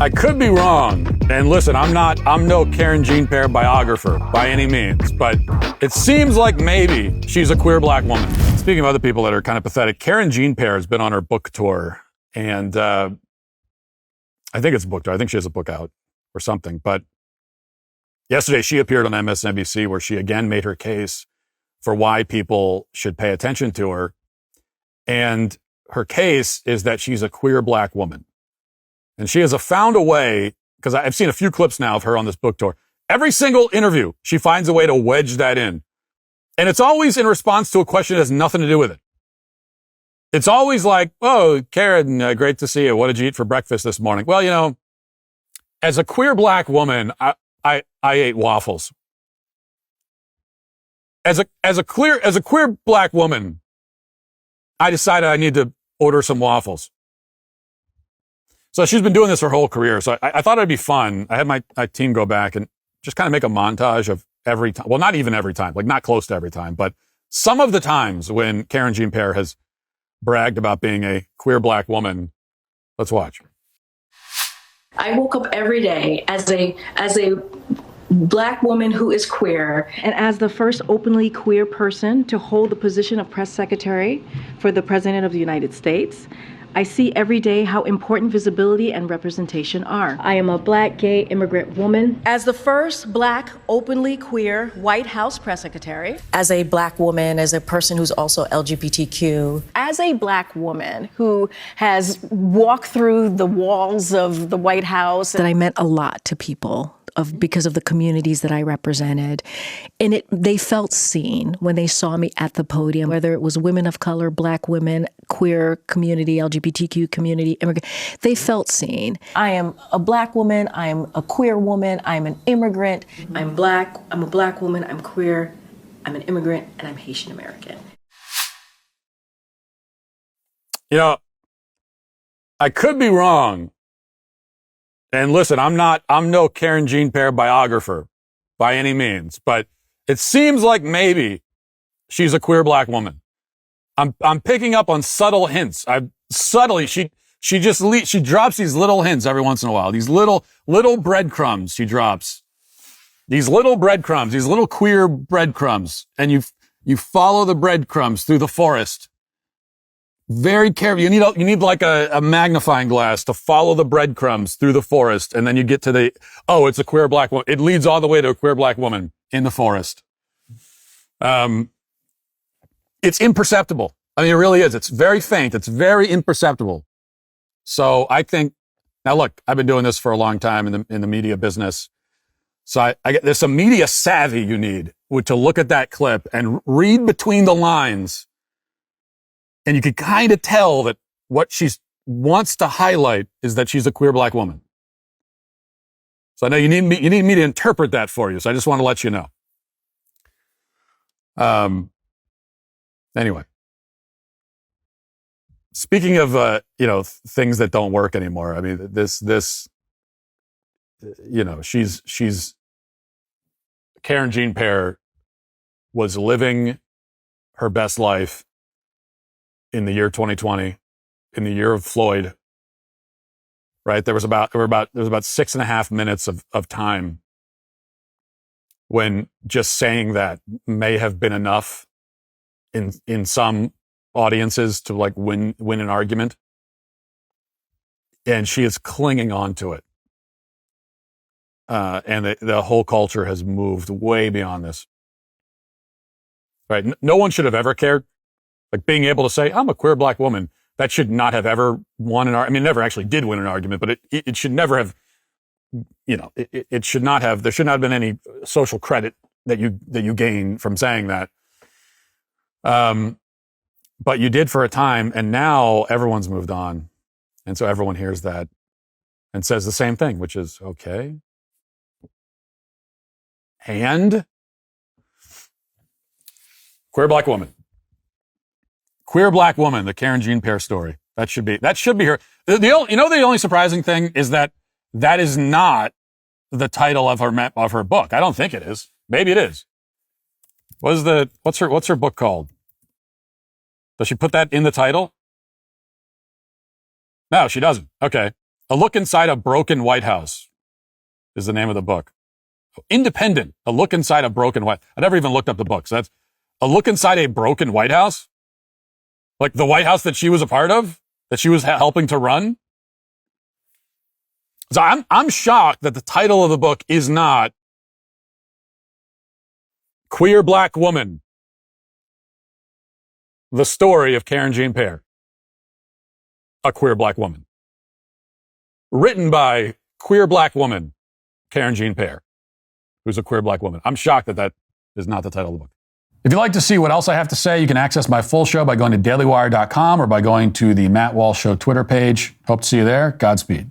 I could be wrong. And listen, I'm no Karen Gene Pear biographer by any means, but it seems like maybe she's a queer black woman. Speaking of other people that are kind of pathetic, Karen Gene Pear has been on her book tour, and I think it's a book tour. I think she has a book out or something. But yesterday she appeared on MSNBC where she again made her case for why people should pay attention to her. And her case is that she's a queer black woman. And she has found a way, because I've seen a few clips now of her on this book tour. Every single interview, she finds a way to wedge that in. And it's always in response to a question that has nothing to do with it. It's always like, oh, Karen, great to see you. What did you eat for breakfast this morning? Well, you know, as a queer black woman, I ate waffles. As a queer black woman, I decided I need to order some waffles. So she's been doing this her whole career. So I thought it'd be fun. I had my team go back and just kind of make a montage of every time. Well, not even every time, like not close to every time, but some of the times when Karen Gene Pear has bragged about being a queer black woman. Let's watch. I woke up every day as a black woman who is queer. And as the first openly queer person to hold the position of press secretary for the President of the United States, I see every day how important visibility and representation are. I am a black, gay, immigrant woman. As the first black, openly queer White House press secretary. As a black woman, as a person who's also LGBTQ. As a black woman who has walked through the walls of the White House. That I meant a lot to people because of the communities that I represented. And they felt seen when they saw me at the podium, whether it was women of color, black women, queer community, LGBTQ community, immigrant. They felt seen. I am a black woman. I am a queer woman. I'm an immigrant. I'm black. I'm a black woman. I'm queer. I'm an immigrant, and I'm Haitian American. You know, I could be wrong. And listen, I'm no Karen Gene Pear biographer by any means, but it seems like maybe she's a queer black woman. I'm picking up on subtle hints. She drops these little hints every once in a while. These little breadcrumbs she drops. These little breadcrumbs, these little queer breadcrumbs, and you follow the breadcrumbs through the forest. Very careful. You need like a magnifying glass to follow the breadcrumbs through the forest, and then you get to it's a queer black woman. It leads all the way to a queer black woman in the forest. It's imperceptible. I mean, it really is. It's very faint. It's very imperceptible. So I think, now look, I've been doing this for a long time in the media business. So there's some media savvy you need to look at that clip and read between the lines. And you could kind of tell that what she wants to highlight is that she's a queer black woman. So I know you need me to interpret that for you. So I just want to let you know. Anyway, speaking of things that don't work anymore. I mean, she's Karen Gene Pear was living her best life in the year 2020, in the year of Floyd, right? There was about 6.5 minutes of time when just saying that may have been enough in some audiences to like win an argument. And she is clinging on to it. And the whole culture has moved way beyond this. Right? No one should have ever cared. Like being able to say, I'm a queer black woman, that should not have ever won an argument. I mean, it never actually did win an argument, but it should never have, it should not have, there should not have been any social credit that you gain from saying that. But you did for a time, and now everyone's moved on. And so everyone hears that and says the same thing, which is, okay. And queer black woman. Queer black woman, the Karen Gene Pear story. That should be her. The only surprising thing is that is not the title of her book. I don't think it is. Maybe it is. What's her book called? Does she put that in the title? No, she doesn't. Okay. A Look Inside a Broken White House is the name of the book. Independent, A Look Inside a Broken White. I never even looked up the book. So that's A Look Inside a Broken White House? Like the White House that she was a part of? That she was helping to run? So I'm shocked that the title of the book is not Queer Black Woman, the story of Karen Gene Pear, a queer black woman. Written by queer black woman, Karen Gene Pear, who's a queer black woman. I'm shocked that that is not the title of the book. If you'd like to see what else I have to say, you can access my full show by going to dailywire.com or by going to the Matt Walsh Show Twitter page. Hope to see you there. Godspeed.